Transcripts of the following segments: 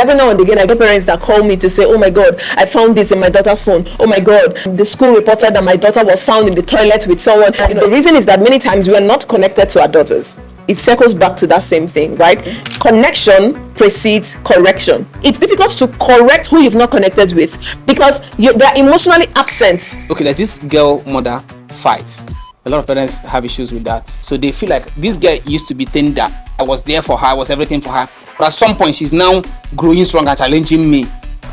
Every now and again, I get parents that call me to say, oh my God, I found this in my daughter's phone. Oh my God, the school reported that my daughter was found in the toilet with someone. The reason is that many times we are not connected to our daughters. It circles back to that same thing, right? Connection precedes correction. It's difficult to correct who you've not connected with because they're emotionally absent. Okay, there's this girl mother fight. A lot of parents have issues with that. So they feel like this girl used to be tender. I was there for her, I was everything for her. But at some point, she's now growing strong and challenging me.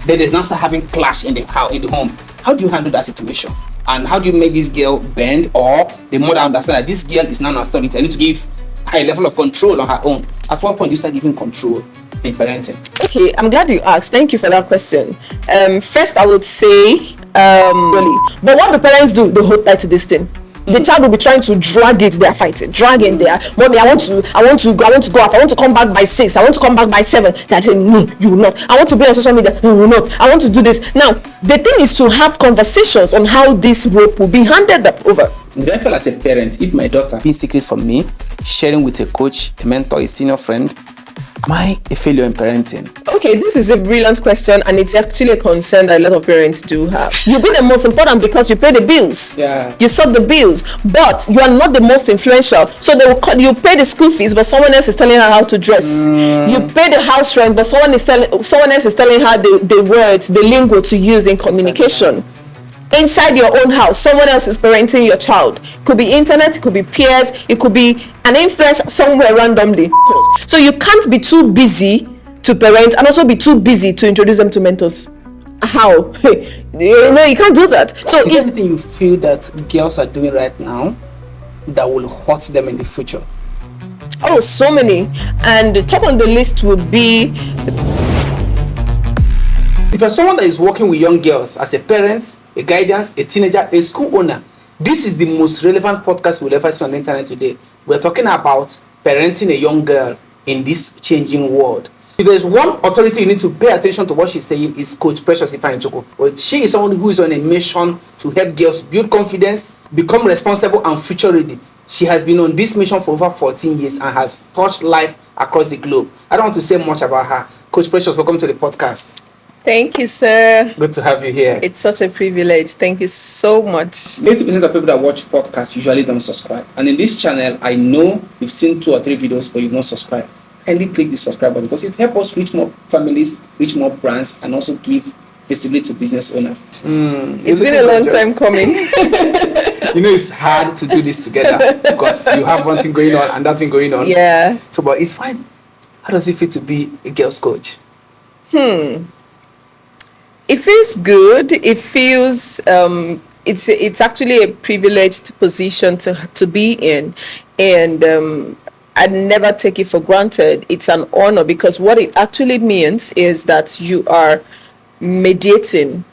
Then there's now start having clash in the home. How do you handle that situation? And how do you make this girl bend, or the mother understand that this girl is now an authority? I need to give high level of control on her own. At what point do you start giving control in parenting? Okay, I'm glad you asked. Thank you for that question. First, I would say, really, but what do parents do? They hold tight to this thing. The child will be trying to drag it. They are fighting, dragging there. Mommy, I want to go out. I want to come back by 6. I want to come back by 7. That no, you will not. I want to be on social media. You will not. I want to do this. Now, the thing is to have conversations on how this rope will be handed over. Do I feel as a parent, if my daughter being secret from me, sharing with a coach, a mentor, a senior friend, am I a failure in parenting? Okay, this is a brilliant question, and it's actually a concern that a lot of parents do have. You be the most important because you pay the bills. Yeah. You sort the bills, but you are not the most influential. So they will call, you pay the school fees, but someone else is telling her how to dress. You pay the house rent, but someone else is telling her the words, the lingo to use in communication. Inside your own house, someone else is parenting your child. Could be internet, it could be peers, it could be an influence somewhere randomly. So you can't be too busy to parent and also be too busy to introduce them to mentors. How? You can't do that. So is there anything you feel that girls are doing right now that will hurt them in the future? Oh, so many. And the top on the list would be, if you're someone that is working with young girls as a parent, a guidance, a teenager, a school owner, this is the most relevant podcast we'll ever see on the internet today. We're talking about parenting a young girl in this changing world. If there's one authority you need to pay attention to what she's saying, is Coach Precious Ifeanyichukwu. But she is someone who is on a mission to help girls build confidence, become responsible and future ready. She has been on this mission for over 14 years and has touched life across the globe. I don't want to say much about her. Coach Precious, welcome to the podcast. Thank you, sir. Good to have you here. It's such a privilege. Thank you so much. 80% of people that watch podcasts usually don't subscribe. And in this channel, I know you've seen 2 or 3 videos, but you've not subscribed. Kindly click the subscribe button because it helps us reach more families, reach more brands, and also give visibility to business owners. It's been a long time coming. It's hard to do this together because you have one thing going on and that thing going on. Yeah. So, but it's fine. How does it feel to be a girls' coach? It feels good. It feels it's actually a privileged position to be in, and I'd never take it for granted. It's an honor because what it actually means is that you are mediating,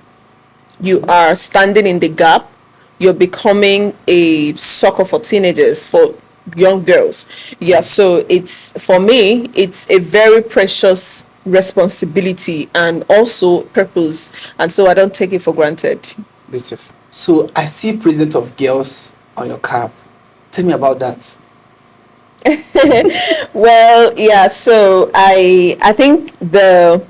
you are standing in the gap, you're becoming a succor for teenagers, for young girls. Yeah, so it's, for me, it's a very precious responsibility and also purpose, and so I don't take it for granted. Beautiful. So I see President of Girls on your cap. Tell me about that. Well, yeah, so I think the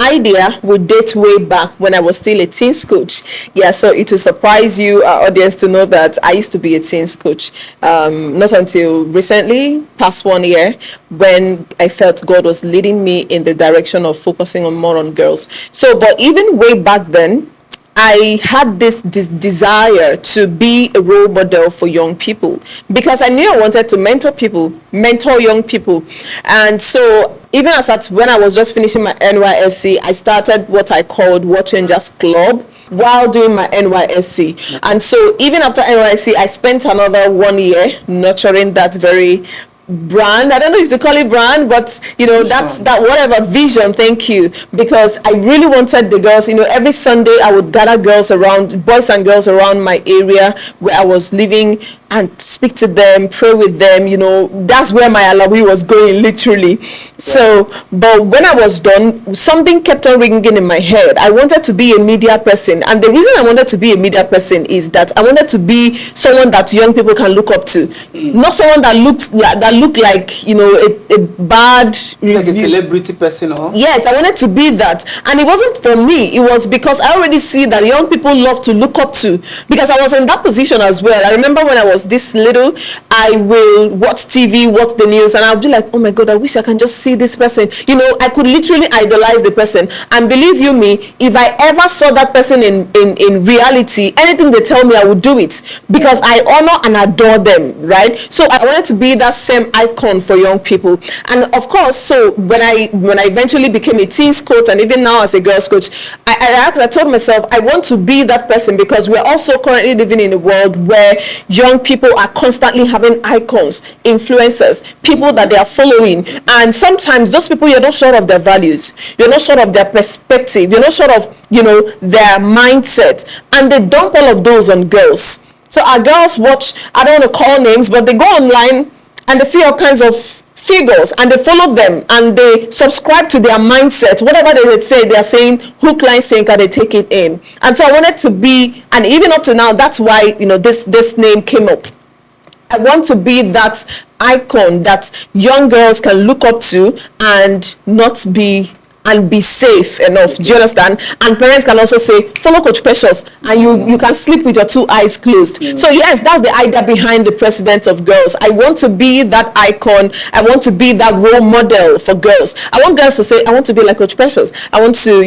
idea would date way back when I was still a teens coach. Yeah, so it will surprise you, our audience, to know that I used to be a teens coach. Not until recently, past 1 year, when I felt God was leading me in the direction of focusing more on girls. So, but even way back then, I had this desire to be a role model for young people because I knew I wanted to mentor young people. And so even when I was just finishing my NYSC, I started what I called World Changers Club while doing my NYSC. And so even after NYSC, I spent another 1 year nurturing that very brand. I don't know if to call it brand, but that's that whatever vision. Thank you, because I really wanted the girls. Every Sunday I would gather boys and girls around my area where I was living and speak to them, pray with them. That's where my alawi was going, literally. So, but when I was done, something kept on ringing in my head. I wanted to be a media person, and the reason I wanted to be a media person is that I wanted to be someone that young people can look up to, not someone that looked like a bad like a celebrity person, or yes, I wanted to be that. And it wasn't for me, it was because I already see that young people love to look up to, because I was in that position as well. I remember when I was this little, I will watch TV, watch the news, and I'll be like, oh my god, I wish I can just see this person. I could literally idolize the person, and believe you me, if I ever saw that person in reality, anything they tell me, I would do it, because I honor and adore them, right? So I wanted to be that same icon for young people. And of course, so when I eventually became a teens coach, and even now as a girls coach, I told myself I want to be that person, because we're also currently living in a world where young people are constantly having icons, influencers, people that they are following, and sometimes those people, you're not sure of their values, you're not sure of their perspective, you're not sure of their mindset, and they dump all of those on girls. So our girls watch, I don't want to call names, but they go online and they see all kinds of figures, and they follow them, and they subscribe to their mindset. Whatever they say, they are saying hook, line, sinker, they take it in. And so I wanted to be, and even up to now, that's why this name came up. I want to be that icon that young girls can look up to and not be safe enough. Do you understand? And parents can also say, follow Coach Precious, and you can sleep with your two eyes closed. So yes, that's the idea behind the president of girls. I want to be that icon. I want to be that role model for girls. I want girls to say, I want to be like Coach Precious. I want to,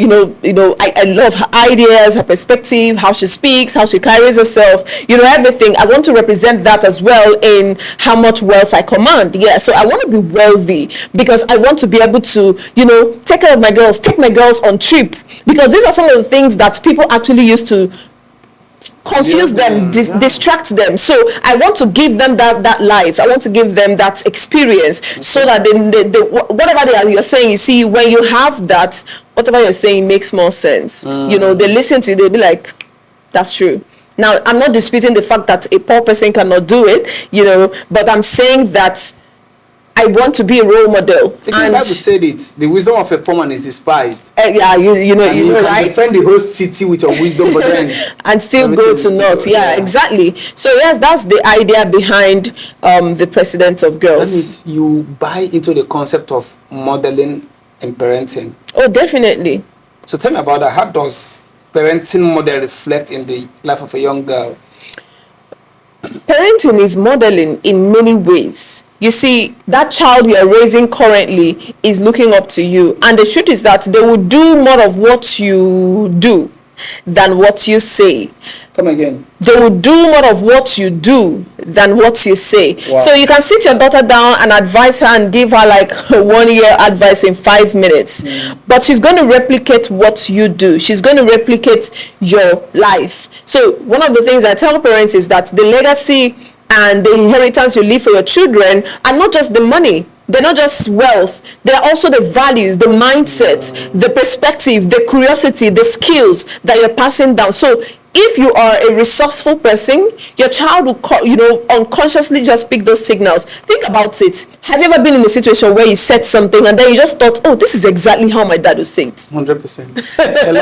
I love her ideas, her perspective, how she speaks, how she carries herself, everything. I want to represent that as well in how much wealth I command. Yeah, so I want to be wealthy, because I want to be able to, take care of take my girls on trip, because these are some of the things that people actually use to confuse them, distract them. So I want to give them that life. I want to give them that experience, so that they whatever you're saying, you see, when you have that, whatever you're saying makes more sense. They listen to you, they'll be like, that's true. Now, I'm not disputing the fact that a poor person cannot do it, but I'm saying that I want to be a role model. The Bible said it. The wisdom of a poor man is despised. Yeah, you can right? defend the whole city with your wisdom, but then and still go to naught. Yeah, exactly. So yes, that's the idea behind the president of girls. That means you buy into the concept of modeling and parenting. Oh, definitely. So tell me about that. How does parenting model reflect in the life of a young girl? Parenting is modeling in many ways. You see, that child you are raising currently is looking up to you, and the truth is that they will do more of what you do than what you say. Come again. They will do more of what you do than what you say. Wow. So you can sit your daughter down and advise her and give her like 1 year advice in 5 minutes. But she's going to replicate what you do. She's going to replicate your life. So one of the things I tell parents is that the legacy and the inheritance you leave for your children are not just the money. They're not just wealth. They're also the values, the mindsets, the perspective, the curiosity, the skills that you're passing down. So if you are a resourceful person, your child will, unconsciously just pick those signals. Think about it. Have you ever been in a situation where you said something and then you just thought, oh, this is exactly how my dad would say it? 100%. A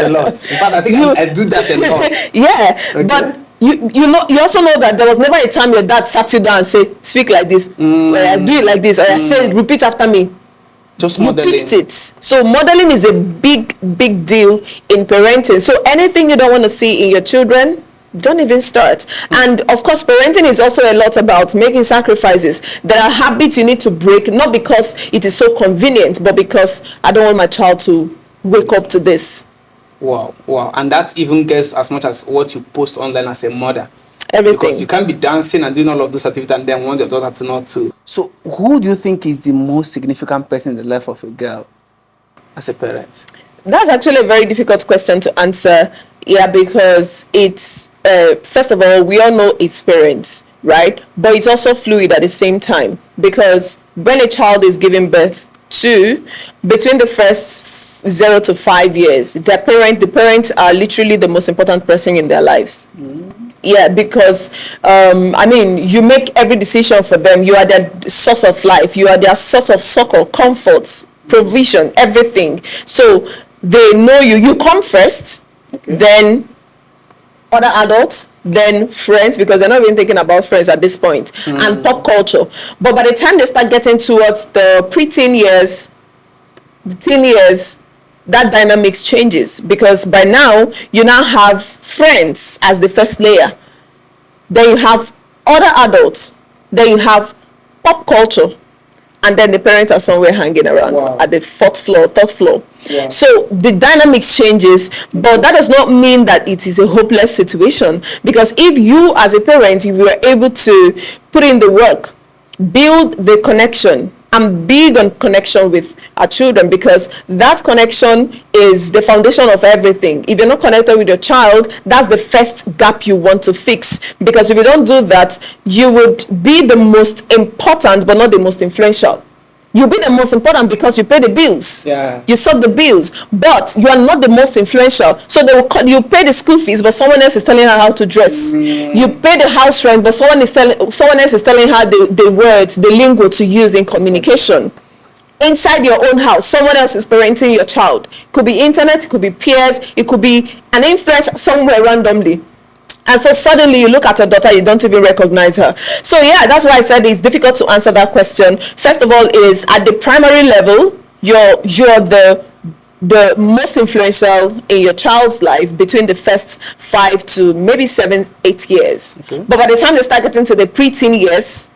lot. In fact, I think I do that a lot. Yeah, okay. But you also know that there was never a time your dad sat you down and said, speak like this, or I do it like this, or I say, repeat after me. Just modeling. You picked it. So modeling is a big deal in parenting. So anything you don't want to see in your children, don't even start. And of course, parenting is also a lot about making sacrifices. There are habits you need to break, not because it is so convenient, but because I don't want my child to wake up to this. Wow. And that even gets as much as what you post online as a mother. Everything. Because you can't be dancing and doing all of those activities and then want your daughter to not to. So who do you think is the most significant person in the life of a girl as a parent? That's actually a very difficult question to answer. Yeah, because it's, first of all, we all know it's parents, right? But it's also fluid at the same time. Because when a child is giving birth to, between the first 0 to 5 years, the parents are literally the most important person in their lives. Yeah, because I mean, you make every decision for them. You are their source of life. You are their source of succor, comfort, provision, everything. So they know you. You come first, then other adults, then friends, because they're not even thinking about friends at this point, and pop culture. But by the time they start getting towards the preteen years, the teen years, that dynamics changes, because by now you now have friends as the first layer, then you have other adults, then you have pop culture, and then the parents are somewhere hanging around at the fourth floor, third floor. So the dynamics changes, but that does not mean that it is a hopeless situation, because if you as a parent, if you were able to put in the work, build the connection. I'm big on connection with our children, because that connection is the foundation of everything. If you're not connected with your child, that's the first gap you want to fix, because if you don't do that, you would be the most important but not the most influential. You'll be the most important because you pay the bills. You sort the bills, but you are not the most influential. So they will call, you pay the school fees, but someone else is telling her how to dress. You pay the house rent, but someone else is telling her the words, the lingo to use in communication. Inside your own house, someone else is parenting your child. It could be internet, it could be peers, it could be an influence somewhere randomly. And so suddenly you look at your daughter, you don't even recognize her. So yeah, that's why I said it's difficult to answer that question. First of all, is at the primary level, you're the most influential in your child's life between the first 5 to maybe 7, 8 years. But by the time they start getting to the preteen years,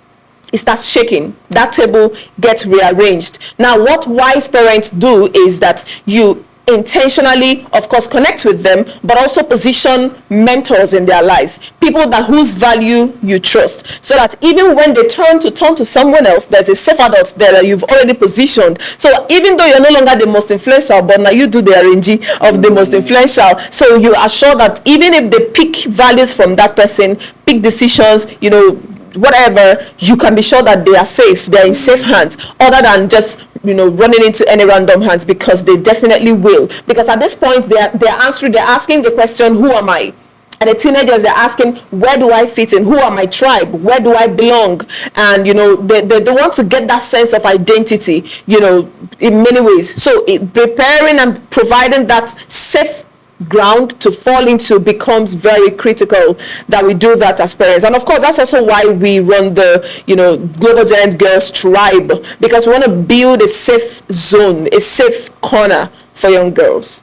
it starts shaking. That table gets rearranged. Now, what wise parents do is that you intentionally, of course, connect with them, but also position mentors in their lives, people that whose value you trust, so that even when they turn to someone else, there's a safe adult there that you've already positioned. So even though you're no longer the most influential, but now you do the RNG of the most influential, so you are sure that even if they pick values from that person, pick decisions, you know, whatever, you can be sure that they are safe, they're in safe hands, other than just, you know, running into any random hands, because they definitely will. Because at this point they're asking the question, who am I? And the teenagers are asking, where do I fit in? Who are my tribe? Where do I belong? And you know, they want to get that sense of identity, you know, in many ways. So preparing and providing that safe ground to fall into becomes very critical, that we do that as parents. And of course, that's also why we run the, you know, Global Giant Girls Tribe, because we want to build a safe zone, a safe corner for young girls.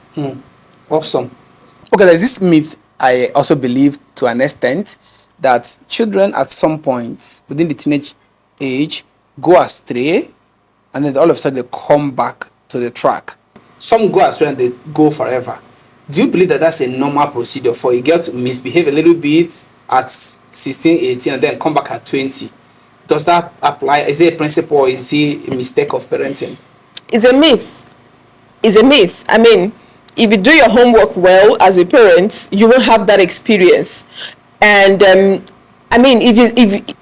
Awesome. Okay, there's this myth I also believe to an extent, that children at some point within the teenage age go astray, and then all of a sudden they come back to the track. Some go astray and they go forever. Do you believe that that's a normal procedure for a girl to misbehave a little bit at 16, 18 and then come back at 20? Does that apply? Is it a principle, or is it a mistake of parenting? It's a myth. It's a myth. I mean, if you do your homework well as a parent, you will have that experience. And I mean, if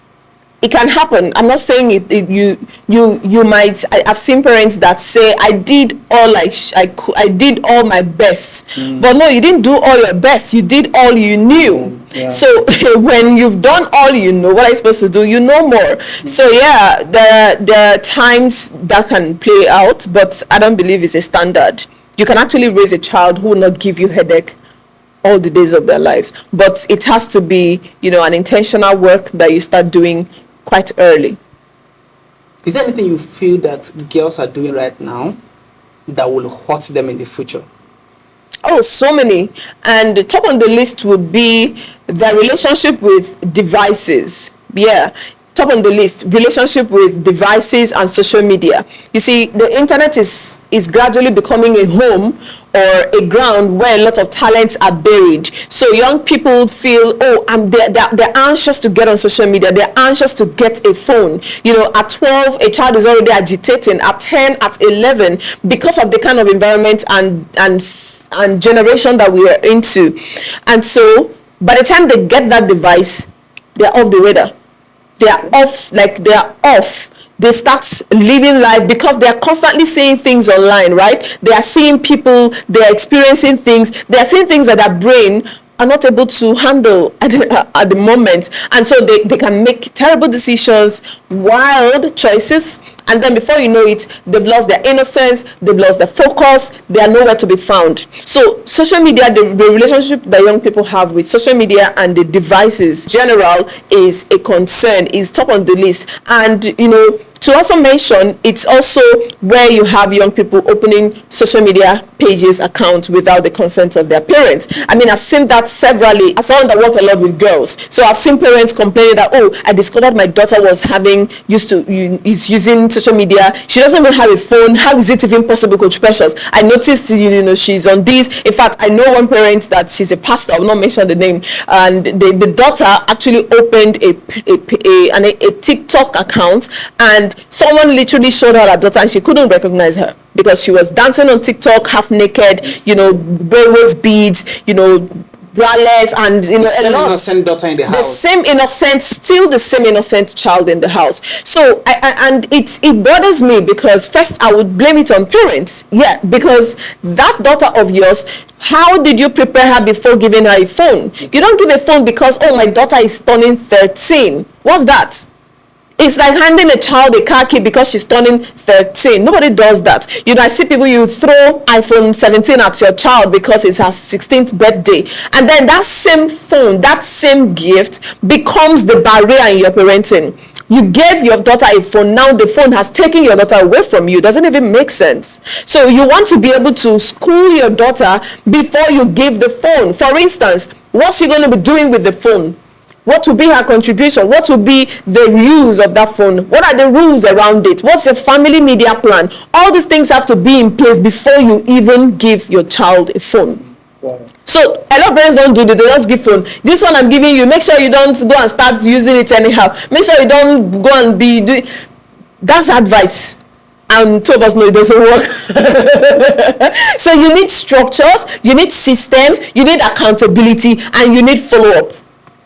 it can happen. I'm not saying you might. I've seen parents that say, I did all I did all my best, but no, you didn't do all your best. You did all you knew. So when you've done all you know, what are you supposed to do? You know more. So yeah, there are times that can play out, but I don't believe it's a standard. You can actually raise a child who will not give you headache all the days of their lives, but it has to be, you know, an intentional work that you start doing quite early. Is there anything you feel that girls are doing right now that will hurt them in the future? Oh, so many. And the top on the list would be their relationship with devices. Yeah, top on the list, relationship with devices and social media. You see, the internet is gradually becoming a home or a ground where a lot of talents are buried. So young people feel, oh, they're anxious to get on social media. They're anxious to get a phone. You know, at 12, a child is already agitating. At 10, at 11, because of the kind of environment and generation that we are into. And so, by the time they get that device, they're off the radar. They are off. They start living life because they are constantly seeing things online, right? They are seeing people, they are experiencing things, they are seeing things that their brain are not able to handle at the moment, and so they can make terrible decisions, wild choices, and then before you know it, they've lost their innocence, they've lost their focus, they are nowhere to be found. So social media, the relationship that young people have with social media and the devices general is a concern, is top on the list. And to also mention, it's also where you have young people opening social media pages, accounts without the consent of their parents. I mean, I've seen that severally. As someone that work a lot with girls, so I've seen parents complaining that, oh, I discovered my daughter is using social media. She doesn't even have a phone. How is it even possible, Coach Precious? I noticed, she's on this. In fact, I know one parent that she's a pastor. I will not mention the name. And the daughter actually opened a TikTok account, and someone literally showed her daughter, and she couldn't recognize her because she was dancing on TikTok half naked, waist beads, braless, and the same innocent daughter in the house. Still the same innocent child in the house. So it bothers me, because first I would blame it on parents. Yeah, because that daughter of yours, how did you prepare her before giving her a phone? You don't give a phone because, oh, my daughter is turning 13. What's that? It's like handing a child a car key because she's turning 13. Nobody does that. I see people, you throw iPhone 17 at your child because it's her 16th birthday. And then that same phone, that same gift becomes the barrier in your parenting. You gave your daughter a phone. Now the phone has taken your daughter away from you. Doesn't even make sense. So you want to be able to school your daughter before you give the phone. For instance, what's she going to be doing with the phone? What will be her contribution? What will be the use of that phone? What are the rules around it? What's your family media plan? All these things have to be in place before you even give your child a phone. Wow. So a lot of parents don't do this. They just give phone. This one I'm giving you, make sure you don't go and start using it anyhow. Make sure you don't go and be doing. That's advice. And two of us know it doesn't work. So you need structures, you need systems, you need accountability, and you need follow-up.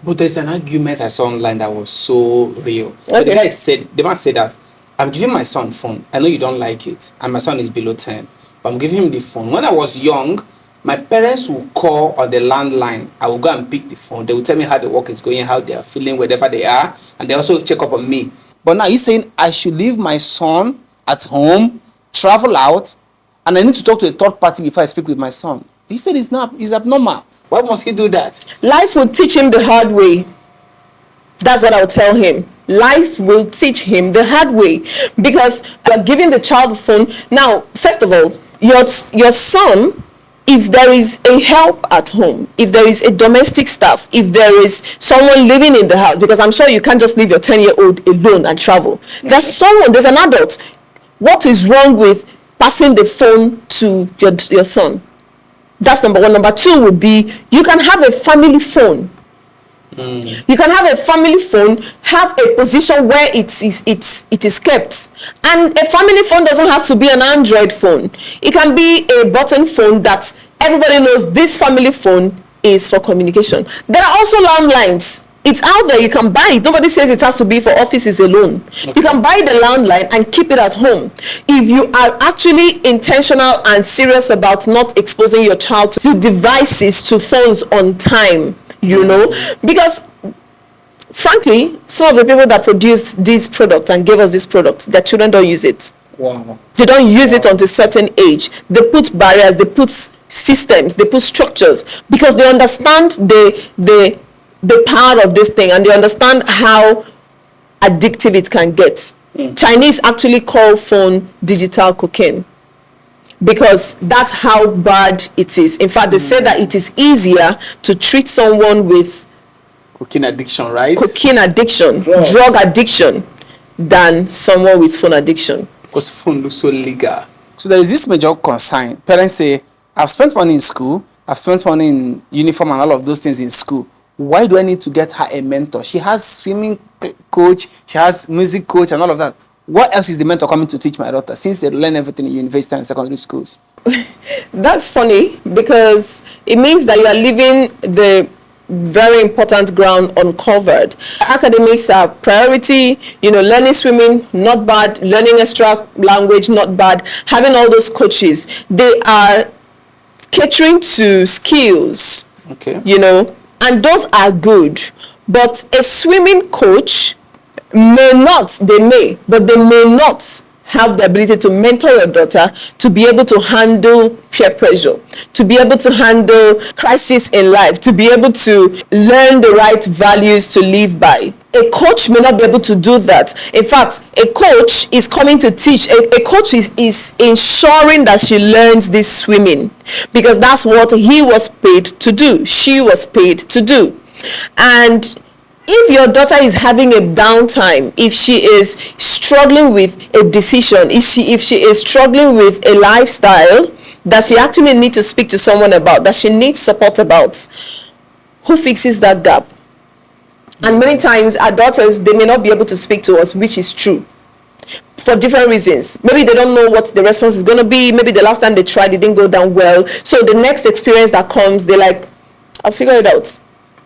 But there's an argument I saw online that was so real. So the man said that, I'm giving my son phone. I know you don't like it, and my son is below 10, but I'm giving him the phone. When I was young, my parents would call on the landline. I would go and pick the phone. They would tell me how the work is going, how they are feeling, wherever they are, and they also check up on me. But now you're saying I should leave my son at home, travel out, and I need to talk to a third party before I speak with my son. He said it's abnormal. Why must he do that? Life will teach him the hard way. That's what I'll tell him. Life will teach him the hard way, because you're giving the child a phone. Now, first of all, your son, if there is a help at home, if there is a domestic staff, if there is someone living in the house, because I'm sure you can't just leave your 10-year-old alone and travel. There's an adult. What is wrong with passing the phone to your son? That's number one. Number two would be, you can have a family phone. You can have a family phone, have a position where it is kept. And a family phone doesn't have to be an Android phone. It can be a button phone that everybody knows this family phone is for communication. There are also landlines. It's out there. You can buy it. Nobody says it has to be for offices alone. Okay. You can buy the landline and keep it at home. If you are actually intentional and serious about not exposing your child to devices, to phones on time, because frankly, some of the people that produced this product and gave us this product, their children don't use it. Wow. They don't use it until a certain age. They put barriers, they put systems, they put structures, because they understand the power of this thing, and they understand how addictive it can get. Chinese actually call phone digital cocaine, because that's how bad it is. In fact, they say that it is easier to treat someone with cocaine addiction, right? Cocaine addiction, drug addiction, than someone with phone addiction. Because phone looks so legal. So there is this major concern. Parents say, I've spent money in school, I've spent money in uniform and all of those things in school. Why do I need to get her a mentor? She has swimming coach, she has music coach and all of that. What else is the mentor coming to teach my daughter, since they learn everything in university and secondary schools? That's funny, because it means that you are leaving the very important ground uncovered. Academics are priority, learning swimming, not bad, learning extra language, not bad, having all those coaches. They are catering to skills Okay. And those are good. But a swimming coach may not, they may, but they may not have the ability to mentor your daughter to be able to handle peer pressure, to be able to handle crisis in life, to be able to learn the right values to live by. A coach may not be able to do that. In fact, a coach is coming to teach. A coach is ensuring that she learns this swimming, because that's what he was paid to do. She was paid to do. And if your daughter is having a downtime, if she is struggling with a decision, if she is struggling with a lifestyle that she actually needs to speak to someone about, that she needs support about, who fixes that gap? And many times our daughters, they may not be able to speak to us, which is true, for different reasons. Maybe they don't know what the response is going to be. Maybe the last time they tried, it didn't go down well. So the next experience that comes, they're like, I'll figure it out.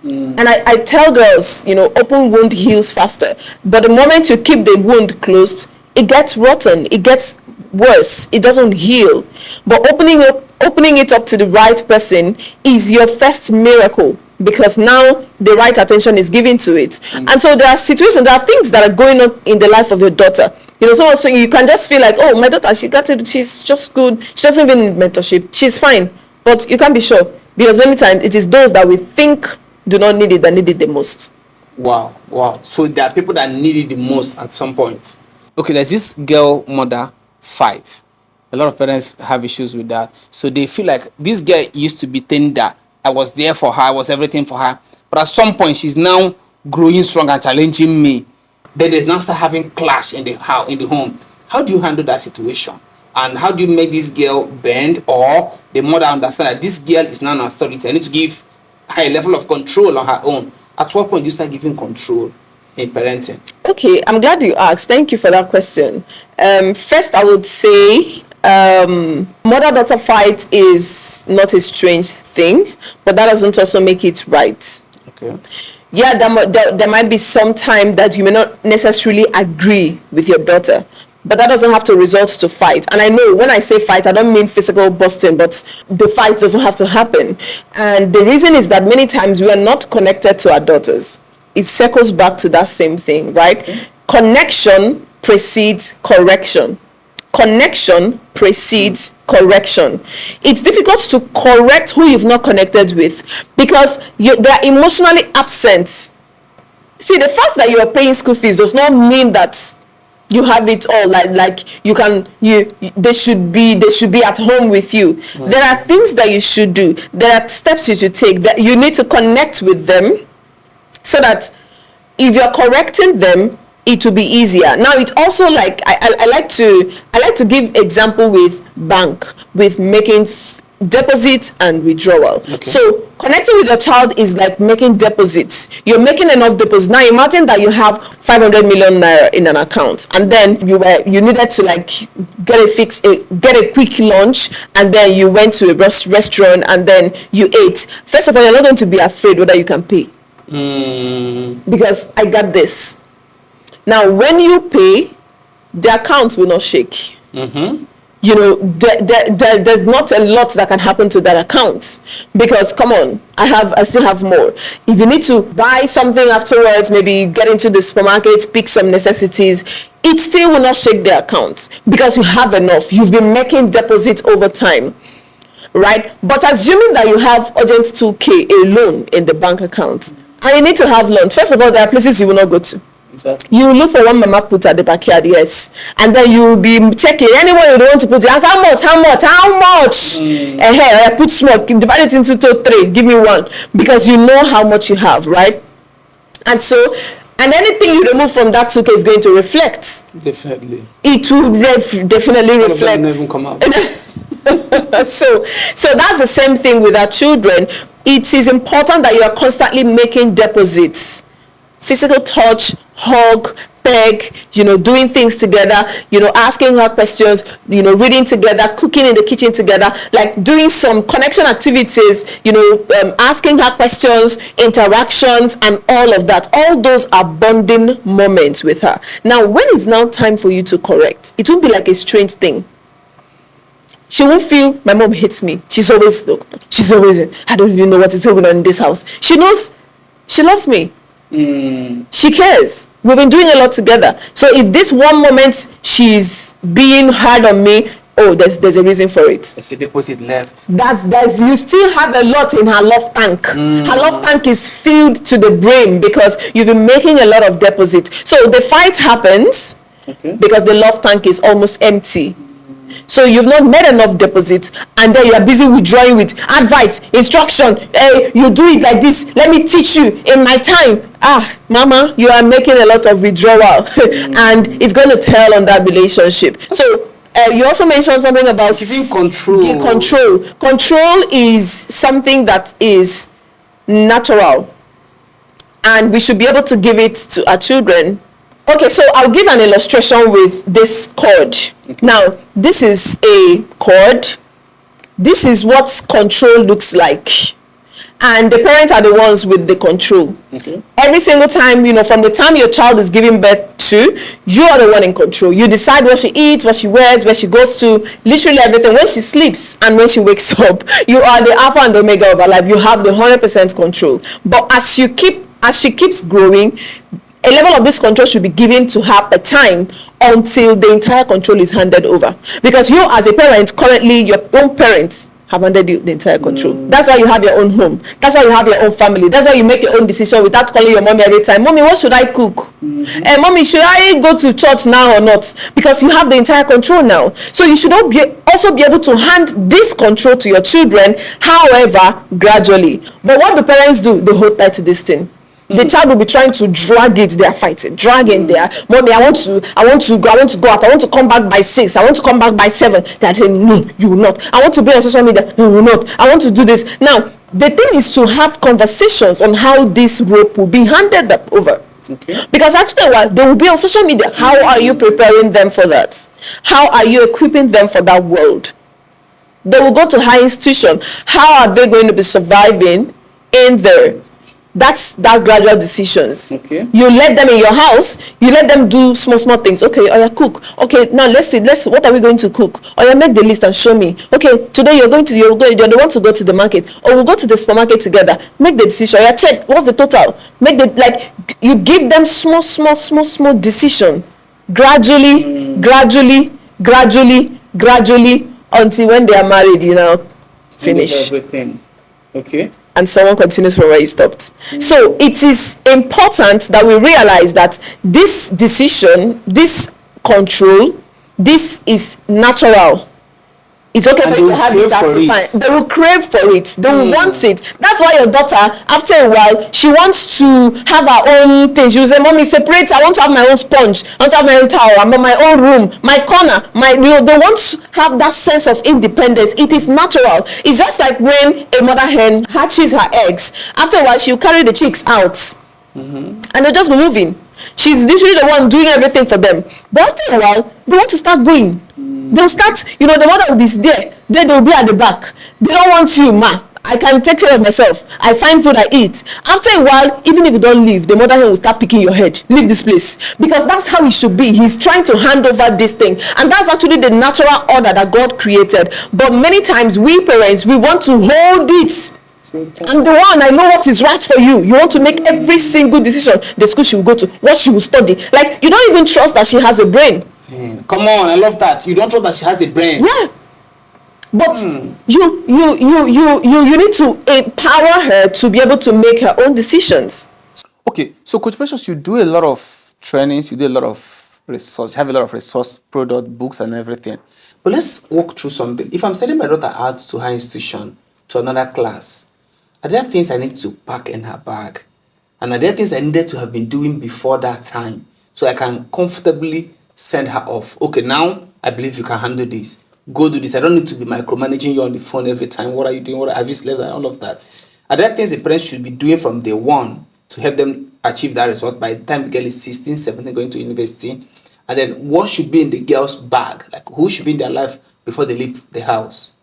And I tell girls, open wound heals faster. But the moment you keep the wound closed, it gets rotten, it gets worse, it doesn't heal. But opening it up to the right person is your first miracle, because now the right attention is given to it. And so there are situations, there are things that are going on in the life of your daughter. So you can just feel like, oh, my daughter, she's just good, she doesn't even need mentorship, she's fine. But you can't be sure, because many times it is those that we think do not need it that need it the most. Wow. So there are people that need it the most at some point. Okay, there's this girl mother fight. A lot of parents have issues with that. So they feel like this girl used to be tender. I was there for her, I was everything for her. But at some point, she's now growing strong and challenging me. Then there's now start having clash in the home. How do you handle that situation? And how do you make this girl bend, or the mother understand that this girl is now an authority? I need to give high level of control on her own. At what point do you start giving control in parenting? Okay, I'm glad you asked. Thank you for that question. First, I would say mother-daughter fight is not a strange thing, but that doesn't also make it right. Okay. Yeah, there might be some time that you may not necessarily agree with your daughter, but that doesn't have to result to fight. And I know when I say fight, I don't mean physical busting, but the fight doesn't have to happen. And the reason is that many times we are not connected to our daughters. It circles back to that same thing, right? Okay. Connection precedes correction. Connection precedes correction. It's difficult to correct who you've not connected with, because they're emotionally absent. See, the fact that you are paying school fees does not mean that you have it all, like they should be at home with you. Mm. There are things that you should do, there are steps you should take, that you need to connect with them, so that if you're correcting them, it will be easier. Now, it's also like I like to give example with bank, with making deposit and withdrawal. Okay. So connecting with your child is like making deposits. You're making enough deposits. Now imagine that you have 500 million naira in an account, and then you needed to like get a quick lunch, and then you went to a restaurant, and then you ate. First of all, you're not going to be afraid whether you can pay, because I got this. Now when you pay, the account will not shake. Mm-hmm. There's not a lot that can happen to that account, because come on, I still have more. If you need to buy something afterwards, maybe get into the supermarket, pick some necessities, it still will not shake the account, because you have enough. You've been making deposits over time, right? But assuming that you have urgent 2K alone in the bank account, and you need to have lunch, first of all, there are places you will not go to. Exactly. You look for one mama put at the backyard, yes, and then you will be checking anywhere you want to put it. Ask how much. I put small, divide it into 3, give me 1, because you know how much you have, right? And so, and anything you remove from that 2K is going to reflect. Definitely. It will definitely reflect. Never even come out. So that's the same thing with our children. It is important that you are constantly making deposits. Physical touch, hug, peg, doing things together, asking her questions, reading together, cooking in the kitchen together, like doing some connection activities, asking her questions, interactions, and all of that. All those are bonding moments with her. Now, when it's now time for you to correct, it won't be like a strange thing. She won't feel my mom hates me. She's always, I don't even know what is going on in this house. She knows she loves me. She cares. We've been doing a lot together. So if this one moment she's being hard on me, oh, there's a reason for it. There's a deposit left. That's you still have a lot in her love tank. Her love tank is filled to the brim because you've been making a lot of deposit. So the fight happens because the love tank is almost empty. So you've not made enough deposits, and then you are busy withdrawing with advice, instruction. Hey, you do it like this. Let me teach you in my time. Mama, you are making a lot of withdrawal, and it's going to tell on that relationship. So you also mentioned something about giving control. Control is something that is natural, and we should be able to give it to our children. Okay, so I'll give an illustration with this cord. Now, this is a cord. This is what control looks like. And the parents are the ones with the control. Every single time, from the time your child is giving birth to, you are the one in control. You decide what she eats, what she wears, where she goes to, literally everything. When she sleeps and when she wakes up, you are the alpha and omega of her life. You have the 100% control. But as she keeps growing, a level of this control should be given to her per time until the entire control is handed over. Because you as a parent, currently your own parents have handed you the entire control. That's why you have your own home. That's why you have your own family. That's why you make your own decision without calling your mommy every time. Mommy, what should I cook? Mommy, should I go to church now or not? Because you have the entire control now. So you should also be able to hand this control to your children, however, gradually. But what do parents do? They hold tight to this thing. The child will be trying to drag it. They are fighting, dragging there. Mommy, I want to go out. I want to come back by 6. I want to come back by 7. They are saying, no, you will not. I want to be on social media. No, you will not. I want to do this. Now, the thing is to have conversations on how this rope will be handed up over. Because after a while, they will be on social media. How are you preparing them for that? How are you equipping them for that world? They will go to higher institution. How are they going to be surviving in there? That's that gradual decisions. You let them in your house, you let them do small things. Okay, cook. Okay, now let's see, what are we going to cook? Make the list and show me. Okay, today you're the one to go to the market, or we'll go to the supermarket together. Make the decision. Check what's the total. You give them small decision. Gradually, until when they are married, finish. Everything. And someone continues from where he stopped. So it is important that we realize that this decision, this control, this is natural. It's okay for you to have it at the time. They will crave for it. They will want it. That's why your daughter, after a while, she wants to have her own things. She will say, Mommy, separate. I want to have my own sponge. I want to have my own towel. I want my own room, my corner. They want to have that sense of independence. It is natural. It's just like when a mother hen hatches her eggs. After a while, she'll carry the chicks out. And they'll just be moving. She's literally the one doing everything for them. But after a while, they want to start going. They'll start, the mother will be there. Then they'll be at the back. They don't want you, ma. I can take care of myself. I find food, I eat. After a while, even if you don't leave, the mother will start picking your head. Leave this place. Because that's how it should be. He's trying to hand over this thing. And that's actually the natural order that God created. But many times, we parents, we want to hold it. I'm the one, I know what is right for you. You want to make every single decision. The school she will go to, what she will study. You don't even trust that she has a brain. Come on, I love that. You don't trust that she has a brain. Yeah. But you need to empower her to be able to make her own decisions. Okay, so Coach Precious, you do a lot of trainings, you do a lot of research, have a lot of resource product, books and everything. But let's walk through something. If I'm sending my daughter out to her institution, to another class, are there things I need to pack in her bag? And are there things I needed to have been doing before that time so I can comfortably send her off? Okay, now I believe you can handle this. Go do this. I don't need to be micromanaging you on the phone every time. What are you doing? What have you slept? And all of that. Are there things a parent should be doing from day one to help them achieve that result by the time the girl is 16, 17, going to university? And then what should be in the girl's bag? Who should be in their life before they leave the house?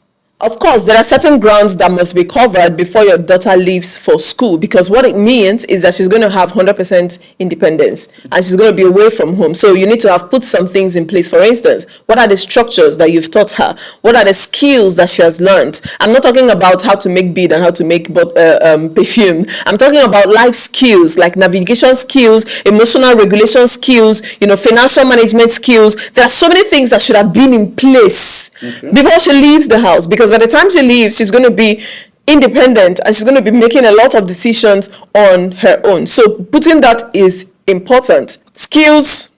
Of course, there are certain grounds that must be covered before your daughter leaves for school, because what it means is that she's going to have 100% independence and she's going to be away from home. So you need to have put some things in place. For instance, what are the structures that you've taught her? What are the skills that she has learned? I'm not talking about how to make bead and how to make perfume. I'm talking about life skills like navigation skills, emotional regulation skills, financial management skills. There are so many things that should have been in place before she leaves the house, because by the time she leaves, she's going to be independent and she's going to be making a lot of decisions on her own. So putting that is important. Skills,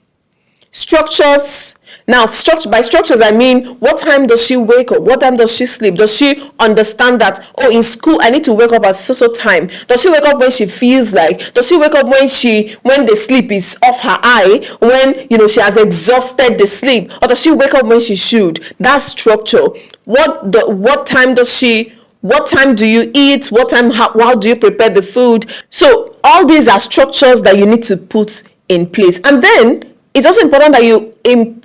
structures. Now, by structures, I mean, what time does she wake up? What time does she sleep? Does she understand that, in school, I need to wake up at so time? Does she wake up when she feels like? Does she wake up when the sleep is off her eye? When, she has exhausted the sleep? Or does she wake up when she should? That's structure. What time do you eat? How do you prepare the food? So all these are structures that you need to put in place. And then it's also important that you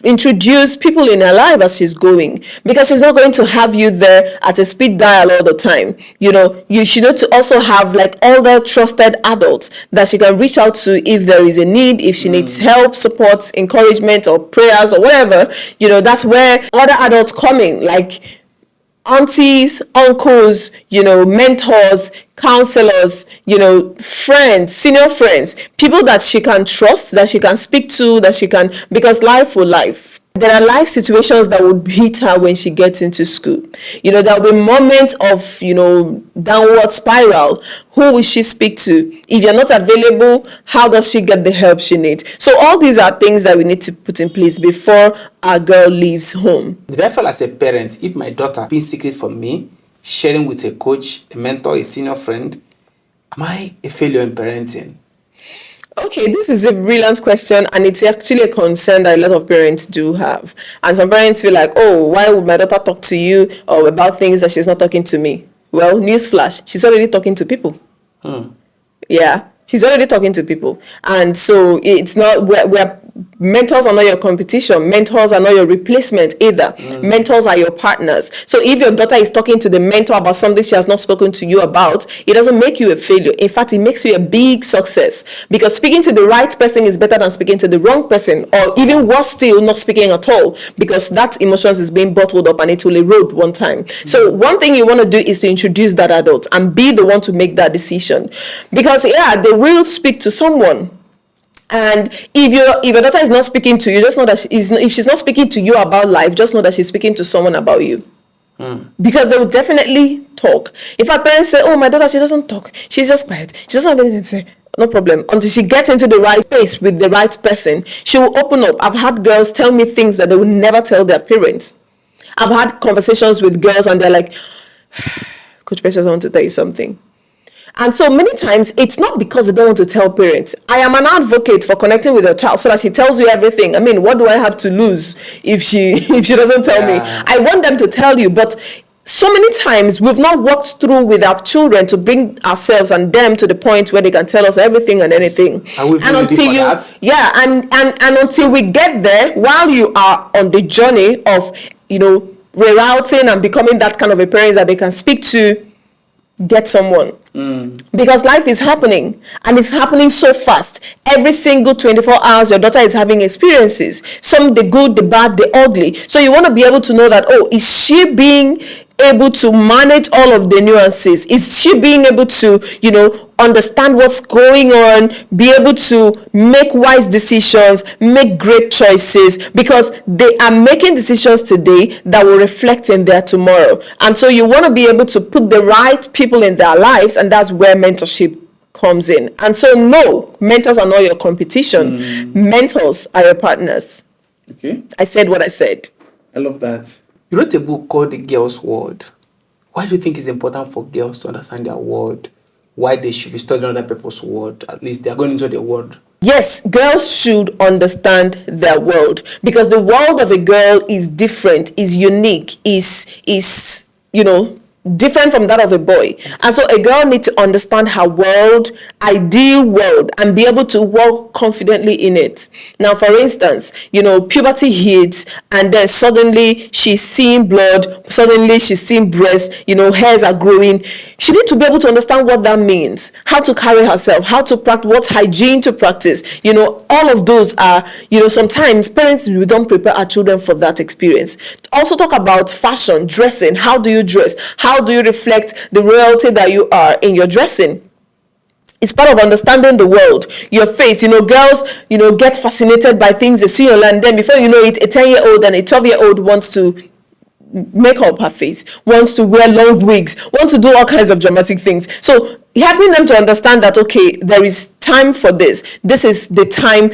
introduce people in her life as she's going, because she's not going to have you there at a speed dial all the time. You should need to also have like other trusted adults that she can reach out to if there is a need, if she needs help, support, encouragement, or prayers or whatever. That's where other adults come in, like aunties, uncles, mentors, counselors, friends, senior friends, people that she can trust, that she can speak to, because life will life. There are life situations that would hit her when she gets into school. There will be moments of, downward spiral. Who will she speak to? If you're not available, how does she get the help she needs? So all these are things that we need to put in place before our girl leaves home. Therefore, as a parent, if my daughter being secret from me, sharing with a coach, a mentor, a senior friend, am I a failure in parenting? Okay, this is a brilliant question, and it's actually a concern that a lot of parents do have. And some parents feel like, why would my daughter talk to you or about things that she's not talking to me? Well, newsflash, she's already talking to people. Yeah, she's already talking to people. And so it's not, we're mentors are not your competition. Mentors are not your replacement either. Mentors are your partners. So if your daughter is talking to the mentor about something she has not spoken to you about, it doesn't make you a failure. In fact, it makes you a big success, because speaking to the right person is better than speaking to the wrong person, or even worse still, not speaking at all, because that emotions is being bottled up and it will erode one time. So one thing you want to do is to introduce that adult and be the one to make that decision, because they will speak to someone. And if your daughter is not speaking to you, just know that if she's not speaking to you about life, just know that she's speaking to someone about you. Because they will definitely talk. If our parents say, my daughter, she doesn't talk, she's just quiet, she doesn't have anything to say, no problem. Until she gets into the right place with the right person, she will open up. I've had girls tell me things that they will never tell their parents. I've had conversations with girls and they're like, Coach Precious, I want to tell you something. And so many times, it's not because they don't want to tell parents. I am an advocate for connecting with your child so that she tells you everything. I mean, what do I have to lose if she doesn't tell me? I want them to tell you, but so many times we've not walked through with our children to bring ourselves and them to the point where they can tell us everything and anything. And until we get there, while you are on the journey of, rerouting and becoming that kind of a parent that they can speak to, get someone. Because life is happening, and it's happening so fast. Every single 24 hours, your daughter is having experiences. Some the good, the bad, the ugly. So you want to be able to know that, is she being able to manage all of the nuances? Is she being able to, understand what's going on, be able to make wise decisions, make great choices, because they are making decisions today that will reflect in their tomorrow. And so you want to be able to put the right people in their lives, and that's where mentorship comes in. And so no, mentors are not your competition. Mentors are your partners. Okay. I said what I said. I love that. You wrote a book called The Girl's World. Why do you think it's important for girls to understand their world? Why they should be studying other people's world? At least they are going into the world. Yes, girls should understand their world, because the world of a girl is different, is unique, is different from that of a boy. And so a girl needs to understand her world, ideal world, and be able to walk confidently in it. Now, for instance, puberty hits, and then suddenly she's seeing blood, suddenly she's seeing breasts, hairs are growing. She needs to be able to understand what that means, how to carry herself, how to practice, what hygiene to practice. All of those are, sometimes parents, we don't prepare our children for that experience. Also talk about fashion, dressing. How do you dress? How do you reflect the royalty that you are in your dressing? It's part of understanding the world. Your face, girls, get fascinated by things they see online. Then before you know it, a 10-year-old and a 12-year-old wants to make up her face, wants to wear long wigs, wants to do all kinds of dramatic things. So helping them to understand that, okay, there is time for this. This is the time,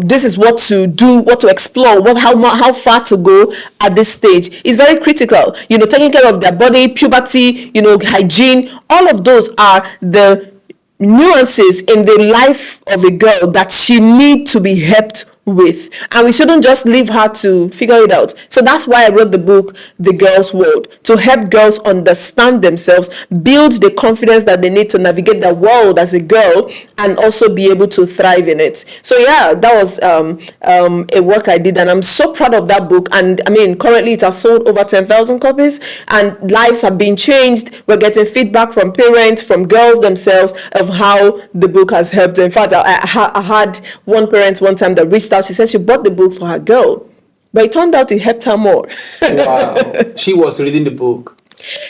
this is what to do, what to explore, how far to go at this stage is very critical. Taking care of their body, puberty, hygiene, all of those are the nuances in the life of a girl that she needs to be helped with, and we shouldn't just leave her to figure it out. So that's why I wrote the book The Girl's World, to help girls understand themselves, build the confidence that they need to navigate the world as a girl, and also be able to thrive in it. So yeah, that was a work I did, and I'm so proud of that book. And I mean, currently it has sold over 10,000 copies, and lives have been changed. We're getting feedback from parents, from girls themselves, of how the book has helped. In fact, I had one parent one time that reached out. She said she bought the book for her girl, but it turned out it helped her more. Wow. She was reading the book.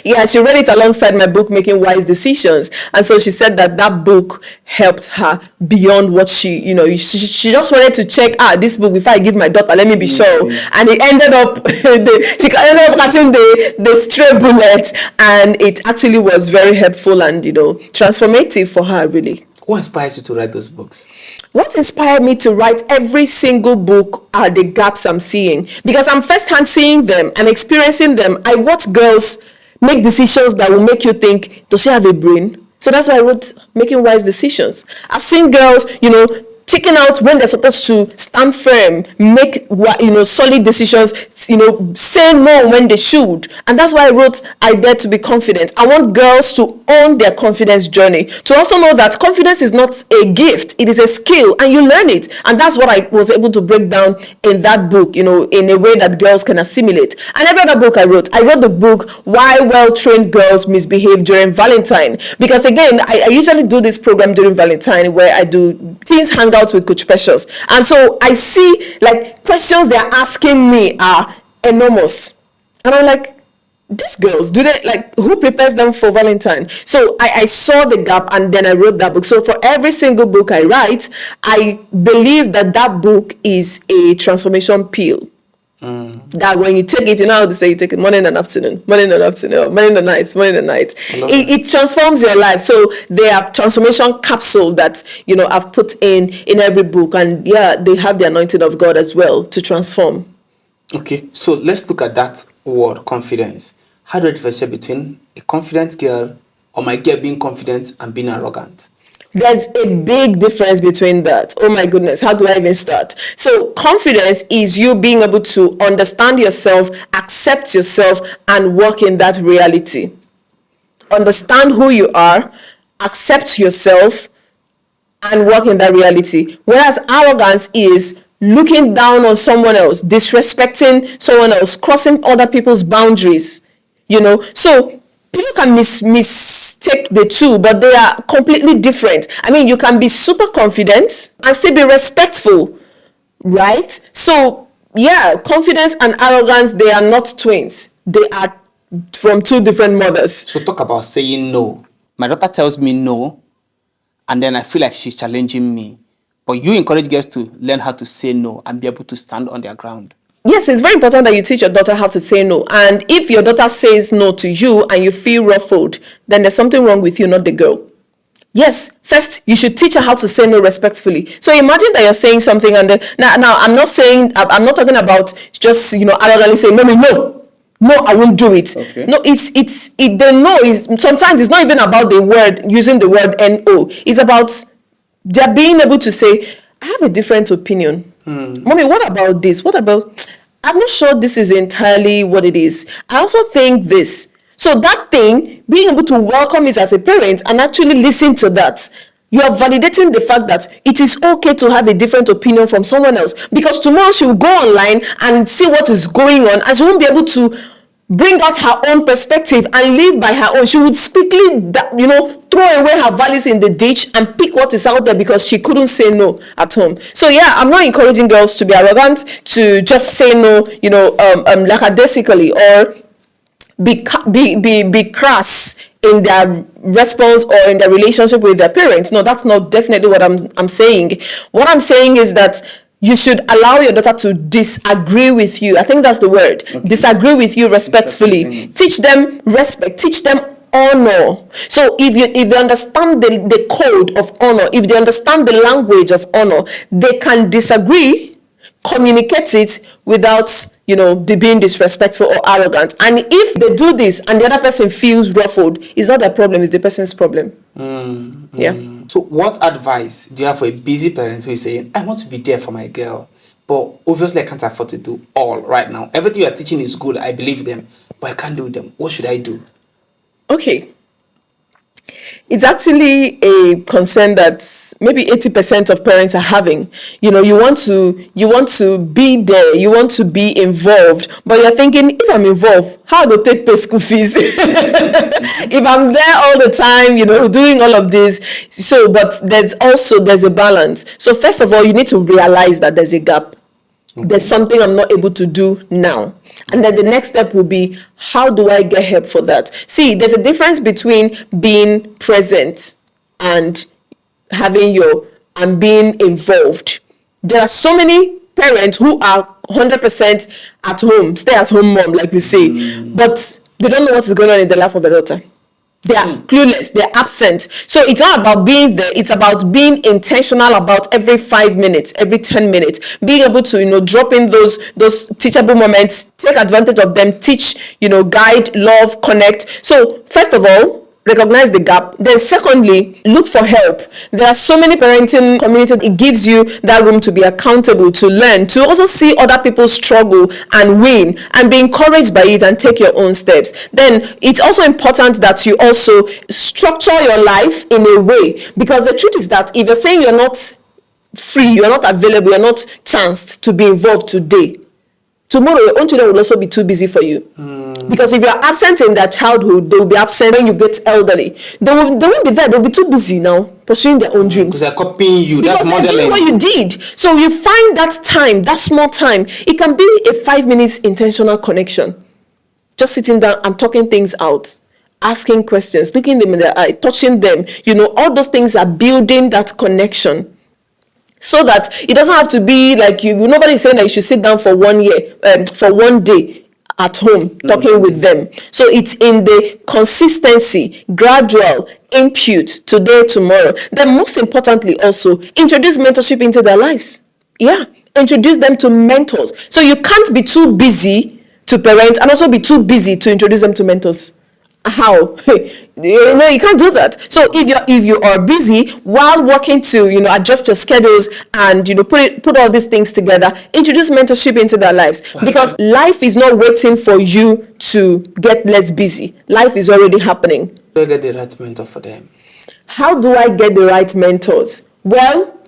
Yeah, she read it alongside my book, Making Wise Decisions. And so she said that book helped her beyond what she just wanted to check, this book, before I give my daughter, let me be sure. And it ended up, she ended up catching the stray bullet, and it actually was very helpful and, transformative for her, really. What inspires you to write those books? What inspired me to write every single book are the gaps I'm seeing. Because I'm firsthand seeing them and experiencing them. I watch girls make decisions that will make you think, does she have a brain? So that's why I wrote Making Wise Decisions. I've seen girls, checking out when they're supposed to stand firm, make solid decisions, say no when they should. And that's why I wrote I Dare to Be Confident. I want girls to own their confidence journey, to also know that confidence is not a gift, it is a skill, and you learn it. And that's what I was able to break down in that book, in a way that girls can assimilate. And every other book I wrote the book Why Well-Trained Girls Misbehave During Valentine. Because again, I usually do this program during Valentine where I do teens hangout with Coach Precious, and so I see questions they're asking me are enormous, and I'm like, these girls, do they who prepares them for Valentine? So I saw the gap, and then I wrote that book. So for every single book I write, I believe that book is a transformation pill. That when you take it, how they say you take it morning and afternoon, morning and night. It transforms your life. So they are transformation capsule that I've put in every book, and yeah, they have the anointing of God as well to transform. Okay, so let's look at that word, confidence. How do you differentiate between a confident girl, or my girl being confident and being arrogant? There's a big difference between that. Oh my goodness, how do I even start? So confidence is you being able to understand yourself, accept yourself, and work in that reality. Understand who you are, accept yourself, and work in that reality. Whereas arrogance is looking down on someone else, disrespecting someone else, crossing other people's boundaries. So people can mistake the two, but they are completely different. I mean, you can be super confident and still be respectful, right? So yeah, confidence and arrogance, they are not twins. They are from two different mothers. So talk about saying no. My daughter tells me no, and then I feel like she's challenging me. But you encourage girls to learn how to say no and be able to stand on their ground. Yes, it's very important that you teach your daughter how to say no. And if your daughter says no to you and you feel ruffled, then there's something wrong with you, not the girl. Yes, first you should teach her how to say no respectfully. So imagine that you're saying something, and now I'm not talking about just arrogantly saying no, I won't do it. Okay. No, the no is sometimes it's not even about the word, using the word no. It's about they're being able to say, I have a different opinion. Mommy, what about this? I'm not sure this is entirely what it is. I also think this. So that thing, being able to welcome it as a parent and actually listen to that, you are validating the fact that it is okay to have a different opinion from someone else, because tomorrow she will go online and see what is going on, and she won't be able to bring out her own perspective and live by her own. She would quickly, throw away her values in the ditch and pick what is out there because she couldn't say no at home. So yeah, I'm not encouraging girls to be arrogant, to just say no, lackadaisically, or be crass in their response or in their relationship with their parents. No, that's not definitely what I'm saying. What I'm saying is that you should allow your daughter to disagree with you. I think that's the word. Okay. Disagree with you respectfully. Teach them respect. Teach them honor. So if they understand the code of honor, if they understand the language of honor, they can disagree, communicate it without being disrespectful or arrogant. And if they do this and the other person feels ruffled, it's not their problem, it's the person's problem. Yeah. So what advice do you have for a busy parent who is saying, I want to be there for my girl, but obviously I can't afford to do all right now. Everything you are teaching is good, I believe them, but I can't do them. What should I do? Okay. It's actually a concern that maybe 80% of parents are having. You want to be there, you want to be involved, but you're thinking, if I'm involved, how do I pay school fees? If I'm there all the time, doing all of this. So, but there's a balance. So first of all, you need to realize that there's a gap. Okay. There's something I'm not able to do now. And then the next step will be, how do I get help for that? See, there's a difference between being present and being involved. There are so many parents who are 100% at home, stay at home mom, like we say, but they don't know what is going on in the life of their daughter. They are clueless, they're absent. So it's not about being there, it's about being intentional about every 5 minutes, every 10 minutes, being able to, drop in those teachable moments, take advantage of them, teach, guide, love, connect. So first of all, recognize the gap. Then secondly, look for help. There are so many parenting communities. It gives you that room to be accountable, to learn, to also see other people struggle and win, and be encouraged by it and take your own steps. Then it's also important that you also structure your life in a way, because the truth is that if you're saying you're not free, you're not available, you're not chanced to be involved today, tomorrow your own children will also be too busy for you. Because if you're absent in their childhood, they will be absent when you get elderly. They won't be there. They'll be too busy now pursuing their own dreams. Because they're copying you. Because that's modeling. They're doing what you did. So you find that time, that small time. It can be a 5 minutes intentional connection. Just sitting down and talking things out, asking questions, looking them in the eye, touching them. All those things are building that connection. So that it doesn't have to be like nobody's saying that you should sit down for 1 year, for 1 day at home talking with them. So it's in the consistency, gradual input, today, tomorrow. Then most importantly also, introduce mentorship into their lives. Yeah, introduce them to mentors. So you can't be too busy to parent and also be too busy to introduce them to mentors. How? You can't do that. So if you are busy while working to adjust your schedules and put all these things together, introduce mentorship into their lives, because life is not waiting for you to get less busy. Life is already happening. Do I get the right mentor for them? How do I get the right mentors? Well,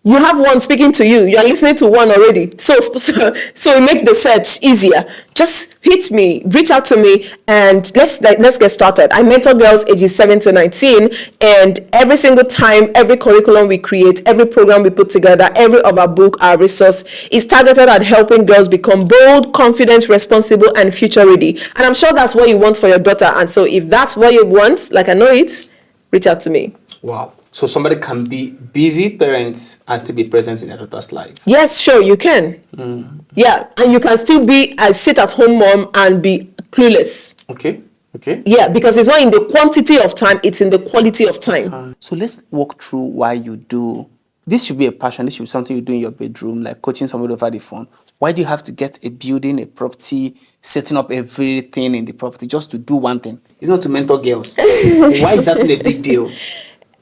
you have one speaking to you. You are listening to one already. So it makes the search easier. Just hit me, reach out to me, and let's get started. I mentor girls ages 7 to 19, and every single time, every curriculum we create, every program we put together, every of our book, our resource is targeted at helping girls become bold, confident, responsible, and future ready. And I'm sure that's what you want for your daughter. And so if that's what you want, like I know it, reach out to me. Wow. So somebody can be busy parents and still be present in their daughter's life? Yes, sure, you can. Yeah, and you can still be a sit-at-home mom and be clueless. Okay. Yeah, because it's not in the quantity of time, it's in the quality of time. So let's walk through why you do. This should be a passion. This should be something you do in your bedroom, like coaching somebody over the phone. Why do you have to get a building, a property, setting up everything in the property just to do one thing? It's not to mentor girls. Why is that a big deal?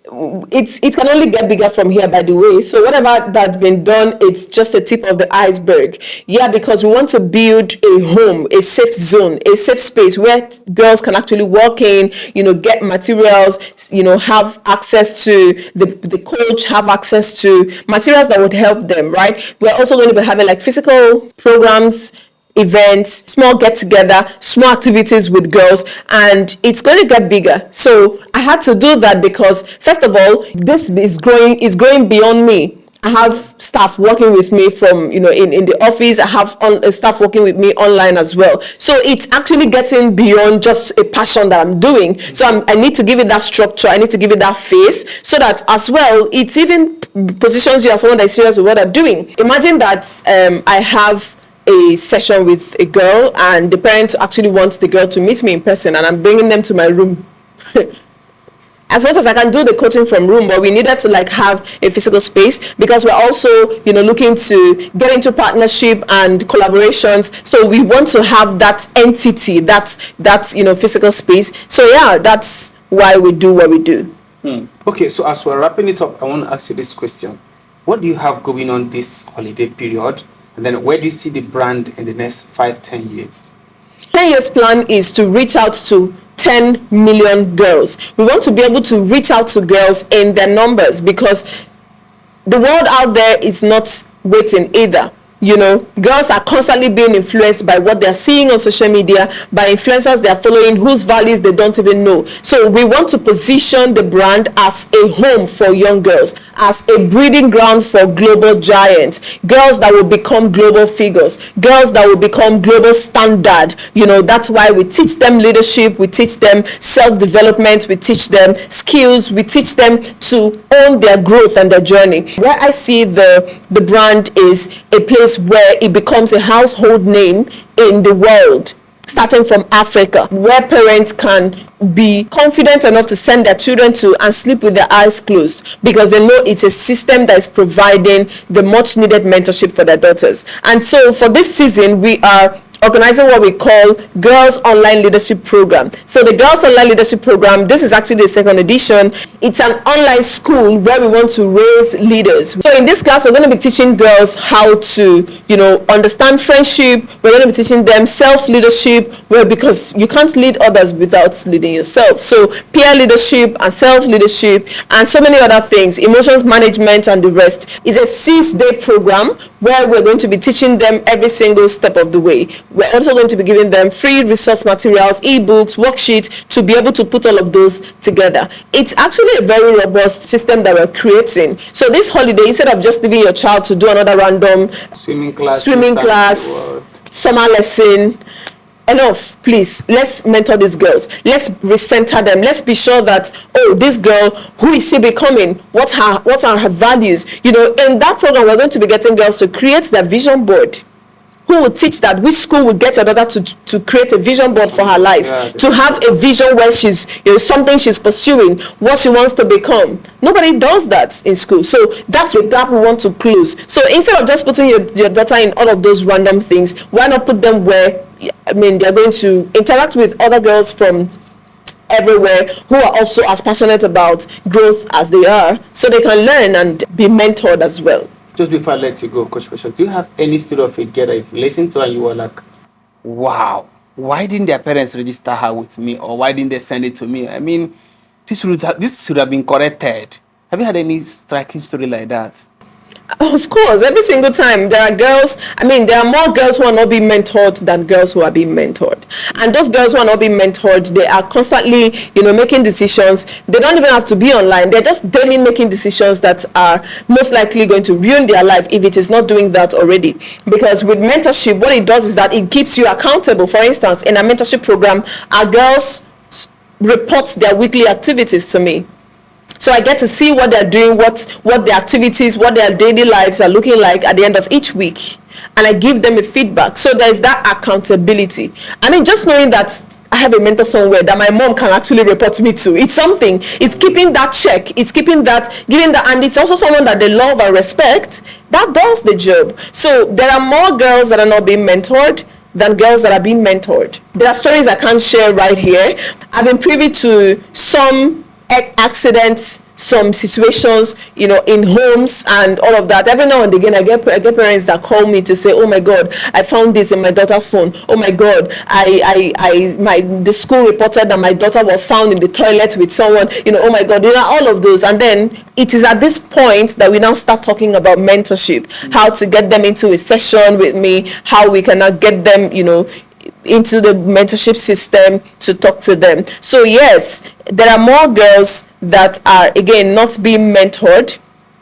it can only get bigger from here, by the way. So whatever that's been done, it's just a tip of the iceberg. Yeah, because we want to build a home, a safe zone, a safe space where girls can actually walk in, get materials, have access to the coach, have access to materials that would help them, right? We're also going to be having like physical programs, events, small get together, small activities with girls, and it's going to get bigger. So I had to do that because, first of all, this is growing beyond me. I have staff working with me from, in the office. I have staff working with me online as well. So it's actually getting beyond just a passion that I'm doing. So I need to give it that structure. I need to give it that face so that as well, it even positions you as someone that is serious with what I'm doing. Imagine that I have a session with a girl and the parent actually wants the girl to meet me in person, and I'm bringing them to my room. As much as I can do the coaching from room, but we needed to like have a physical space because we're also, looking to get into partnership and collaborations. So we want to have that entity, that physical space. So yeah, that's why we do what we do. Okay, so as we're wrapping it up, I want to ask you this question. What do you have going on this holiday period? And then where do you see the brand in the next 5-10 years? 10 years plan is to reach out to 10 million girls. We want to be able to reach out to girls in their numbers because the world out there is not waiting either. Girls are constantly being influenced by what they're seeing on social media, by influencers they're following whose values they don't even know. So we want to position the brand as a home for young girls, as a breeding ground for global giants, girls that will become global figures, girls that will become global standard. That's why we teach them leadership, we teach them self-development, we teach them skills, we teach them to own their growth and their journey. Where I see the brand is a place where it becomes a household name in the world, starting from Africa, where parents can be confident enough to send their children to and sleep with their eyes closed because they know it's a system that is providing the much needed mentorship for their daughters. And so for this season, we are organizing what we call Girls Online Leadership Program. So the Girls Online Leadership Program, this is actually the second edition. It's an online school where we want to raise leaders. So in this class, we're going to be teaching girls how to, understand friendship. We're going to be teaching them self-leadership, because you can't lead others without leading yourself. So peer leadership and self-leadership and so many other things, emotions management and the rest. It's a 6-day program where we're going to be teaching them every single step of the way. We're also going to be giving them free resource materials, ebooks, worksheets to be able to put all of those together. It's actually a very robust system that we're creating. So this holiday, instead of just leaving your child to do another random swimming class, summer lesson, enough, please. Let's mentor these girls. Let's recenter them. Let's be sure that, this girl, who is she becoming? What are her values? In that program, we're going to be getting girls to create their vision board. Who will teach that? Which school will get your daughter to create a vision board for her life, to have a vision where she's something she's pursuing, what she wants to become. Nobody does that in school. So that's the gap we want to close. So instead of just putting your daughter in all of those random things, why not put them where they're going to interact with other girls from everywhere who are also as passionate about growth as they are, so they can learn and be mentored as well. Just before I let you go, Coach Precious, do you have any story of a girl that if you listen to and you were like, wow, why didn't their parents register her with me, or why didn't they send it to me? This should have been corrected. Have you had any striking story like that? Of course, every single time there are girls, there are more girls who are not being mentored than girls who are being mentored. And those girls who are not being mentored, they are constantly, making decisions. They don't even have to be online. They're just daily making decisions that are most likely going to ruin their life if it is not doing that already. Because with mentorship, what it does is that it keeps you accountable. For instance, in a mentorship program, our girls report their weekly activities to me. So I get to see what they're doing, what their activities, what their daily lives are looking like at the end of each week. And I give them a feedback. So there's that accountability. Just knowing that I have a mentor somewhere that my mom can actually report me to. It's something. It's keeping that check. It's keeping that, giving that. And it's also someone that they love and respect. That does the job. So there are more girls that are not being mentored than girls that are being mentored. There are stories I can't share right here. I've been privy to some accidents, some situations, in homes and all of that. Every now and again, I get parents that call me to say, "Oh my God, I found this in my daughter's phone. Oh my God, the school reported that my daughter was found in the toilet with someone. Oh my God, all of those." And then it is at this point that we now start talking about mentorship, how to get them into a session with me, how we can now get them, into the mentorship system to talk to them. So yes, there are more girls that are, again, not being mentored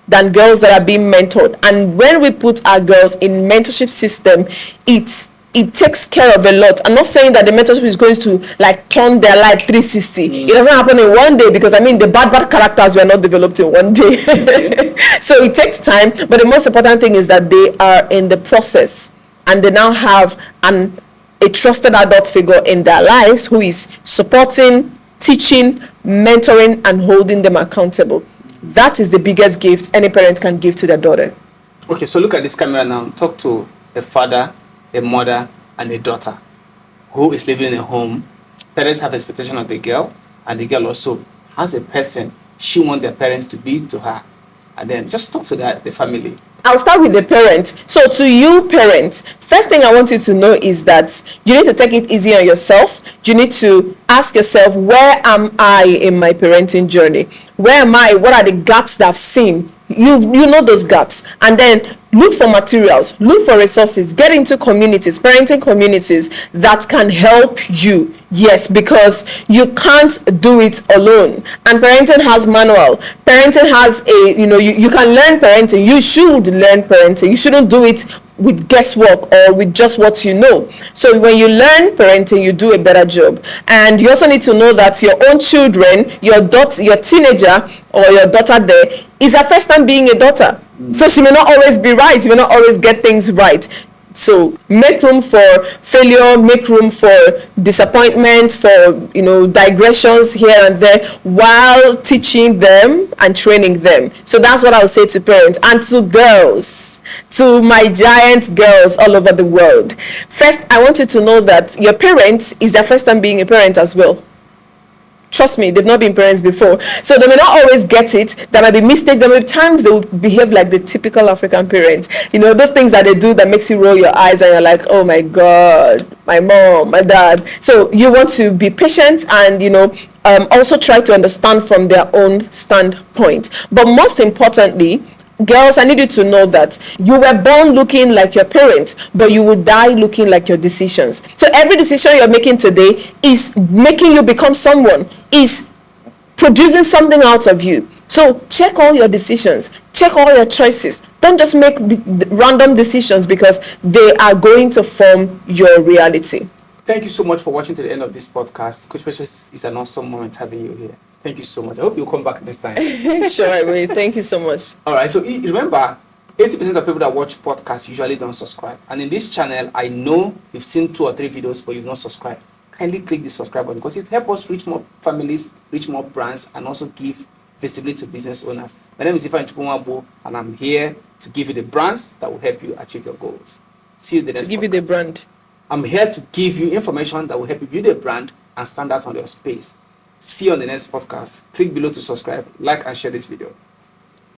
than girls that are being mentored. And when we put our girls in mentorship system, it takes care of a lot. I'm not saying that the mentorship is going to like turn their life 360. It doesn't happen in one day, because the bad characters were not developed in one day. So it takes time, but the most important thing is that they are in the process, and they now have a trusted adult figure in their lives who is supporting, teaching, mentoring, and holding them accountable. That is the biggest gift any parent can give to their daughter. Okay, so look at this camera now. Talk to a father, a mother, and a daughter who is living in a home. Parents have expectation of the girl, and the girl also has a person she wants their parents to be to her. And then just talk to the family. I'll start with the parents. So to you parents, first thing I want you to know is that you need to take it easy on yourself. You need to ask yourself, where am I in my parenting journey? Where am I? What are the gaps that I've seen? You know those gaps. And then look for materials, look for resources, get into communities, parenting communities that can help you. Yes, because you can't do it alone. And parenting has manual. Parenting has you can learn parenting. You should learn parenting. You shouldn't do it with guesswork or with just what you know. So when you learn parenting, you do a better job. And you also need to know that your own children, your teenager or your daughter there is her first time being a daughter. So she may not always be right. You may not always get things right. So make room for failure, make room for disappointment, for digressions here and there, while teaching them and training them. So that's what I would say to parents and to girls, to my giant girls all over the world. First, I want you to know that your parents is their first time being a parent as well. Trust me, they've not been parents before. So they may not always get it. There might be mistakes. There might be times they will behave like the typical African parent. Those things that they do that makes you roll your eyes and you're like, oh my God, my mom, my dad. So you want to be patient and, also try to understand from their own standpoint. But most importantly, girls, I need you to know that you were born looking like your parents, but you will die looking like your decisions. So every decision you're making today is making you become someone, is producing something out of you. So check all your decisions, check all your choices. Don't just make random decisions, because they are going to form your reality. Thank you so much for watching to the end of this podcast. Coach Precious, it's an awesome moment having you here. Thank you so much. I hope you'll come back next time. Sure, I will. Thank you so much. All right. So remember, 80% of people that watch podcasts usually don't subscribe. And in this channel, I know you've seen 2 or 3 videos, but you've not subscribed. Kindly click the subscribe button, because it helps us reach more families, reach more brands, and also give visibility to business owners. My name is Ifeanyi Chukwumabo, and I'm here to give you the brands that will help you achieve your goals. See you the next To give you the brand. I'm here to give you information that will help you build a brand and stand out on your space. See you on the next podcast. Click below to subscribe, like, and share this video.